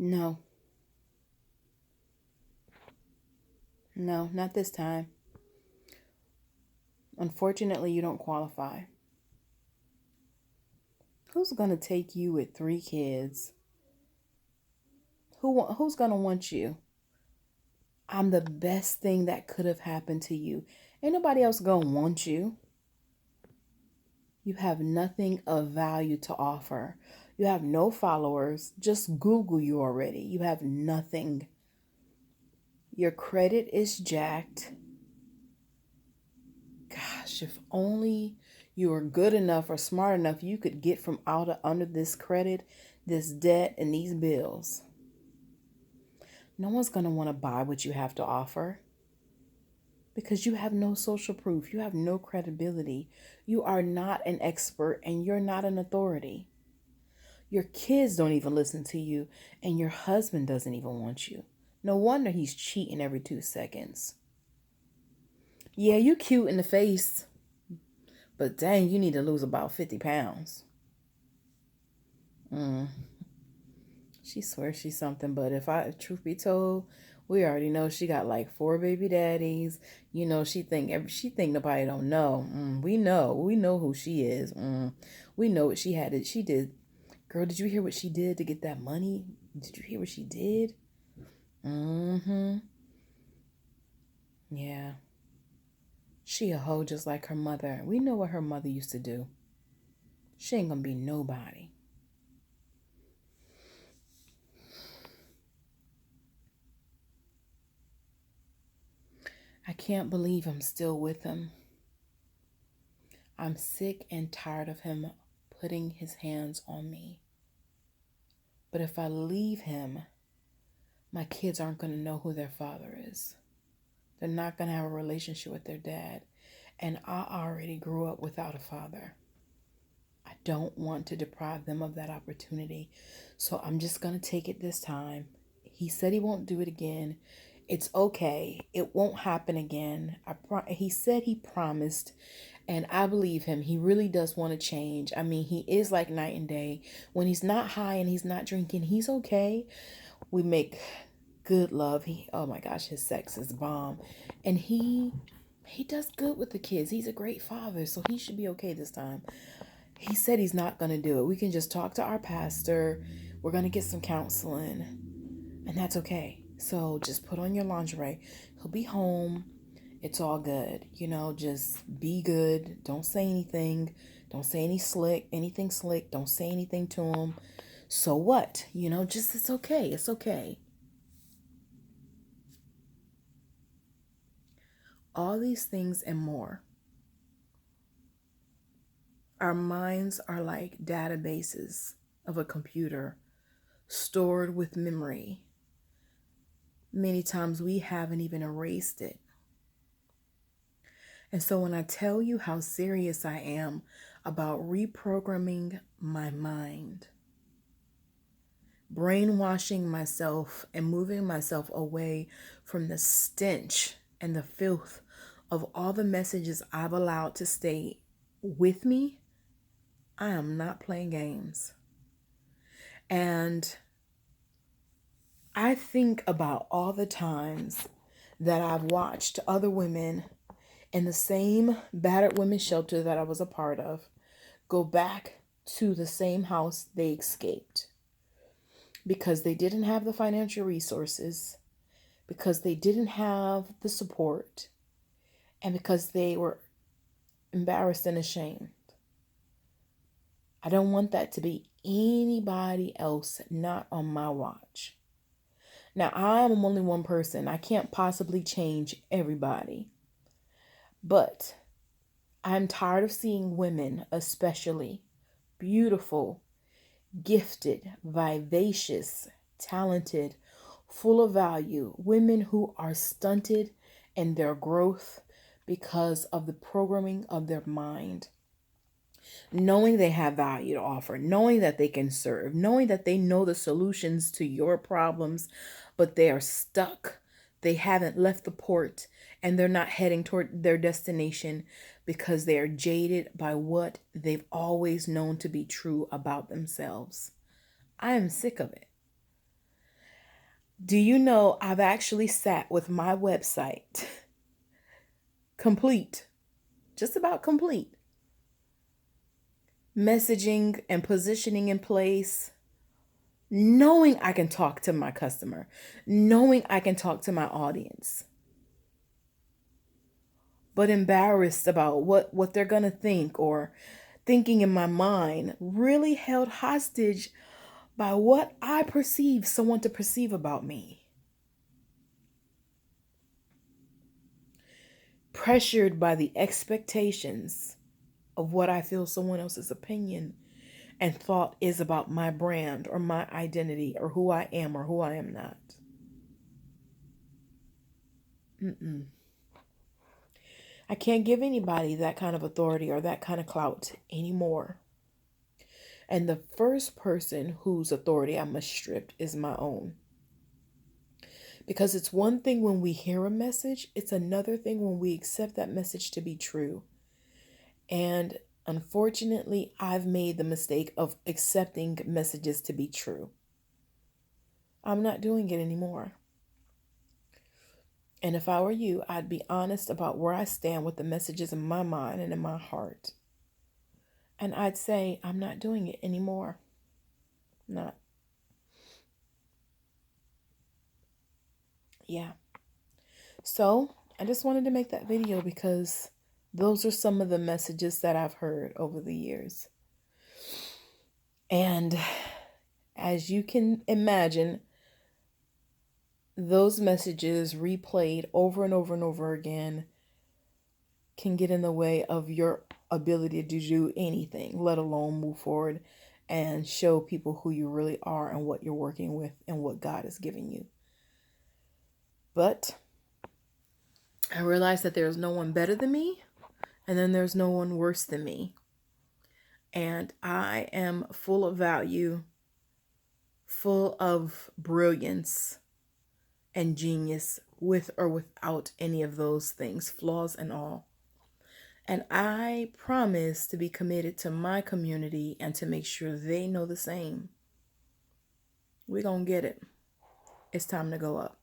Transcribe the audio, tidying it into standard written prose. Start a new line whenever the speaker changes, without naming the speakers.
No, no, not this time. Unfortunately, you don't qualify. Who's gonna take you with three kids? Who's gonna want you? I'm the best thing that could have happened to you. Ain't nobody else gonna want you. You have nothing of value to offer. You have no followers. Just Google you already. You have nothing. Your credit is jacked. Gosh, if only you were good enough or smart enough, you could get from out of under this credit, this debt, and these bills. No one's going to want to buy what you have to offer because you have no social proof. You have no credibility. You are not an expert and you're not an authority. Your kids don't even listen to you, and your husband doesn't even want you. No wonder he's cheating every 2 seconds. Yeah, you cute in the face, but dang, you need to lose about 50 pounds. Mm. She swears she's something, but if I, truth be told, we already know she got like four baby daddies. You know, she think nobody don't know. We know who she is. We know what she did. Girl, did you hear what she did to get that money? Did you hear what she did? Mm-hmm. Yeah. She a hoe just like her mother. We know what her mother used to do. She ain't gonna be nobody. I can't believe I'm still with him. I'm sick and tired of him putting his hands on me. But if I leave him, my kids aren't going to know who their father is. They're not going to have a relationship with their dad. And I already grew up without a father. I don't want to deprive them of that opportunity. So I'm just going to take it this time. He said he won't do it again. It's okay. It won't happen again. He said he promised, and I believe him. He really does want to change. I mean, he is like night and day. When he's not high and he's not drinking, he's okay. We make good love. Oh my gosh, his sex is bomb. And he does good with the kids. He's a great father, so he should be okay this time. He said he's not going to do it. We can just talk to our pastor. We're going to get some counseling, and that's okay. So just put on your lingerie. He'll be home. It's all good. Just be good. Don't say anything. Don't say anything slick. Don't say anything to him. So what? Just it's okay. It's okay. All these things and more. Our minds are like databases of a computer stored with memory. Many times we haven't even erased it. And so when I tell you how serious I am about reprogramming my mind, brainwashing myself and moving myself away from the stench and the filth of all the messages I've allowed to stay with me, I am not playing games. And I think about all the times that I've watched other women in the same battered women's shelter that I was a part of go back to the same house they escaped because they didn't have the financial resources, because they didn't have the support, and because they were embarrassed and ashamed. I don't want that to be anybody else, not on my watch. Now, I am only one person. I can't possibly change everybody. But I'm tired of seeing women, especially beautiful, gifted, vivacious, talented, full of value, women who are stunted in their growth because of the programming of their mind. Knowing they have value to offer, knowing that they can serve, knowing that they know the solutions to your problems, but they are stuck. They haven't left the port and they're not heading toward their destination because they are jaded by what they've always known to be true about themselves. I am sick of it. Do you know I've actually sat with my website complete, just about complete, messaging and positioning in place, knowing I can talk to my customer, knowing I can talk to my audience, but embarrassed about what they're going to think, or thinking in my mind, really held hostage by what I perceive someone to perceive about me. Pressured by the expectations of what I feel someone else's opinion and thought is about my brand or my identity or who I am or who I am not. Mm-mm. I can't give anybody that kind of authority or that kind of clout anymore. And the first person whose authority I must strip is my own. Because it's one thing when we hear a message, it's another thing when we accept that message to be true. And unfortunately, I've made the mistake of accepting messages to be true. I'm not doing it anymore. And if I were you, I'd be honest about where I stand with the messages in my mind and in my heart. And I'd say, I'm not doing it anymore. Not. Yeah. So I just wanted to make that video because those are some of the messages that I've heard over the years. And as you can imagine, those messages replayed over and over and over again can get in the way of your ability to do anything, let alone move forward and show people who you really are and what you're working with and what God is giving you. But I realized that there's no one better than me, and then there's no one worse than me. And I am full of value, full of brilliance and genius, with or without any of those things, flaws and all. And I promise to be committed to my community and to make sure they know the same. We're going to get it. It's time to go up.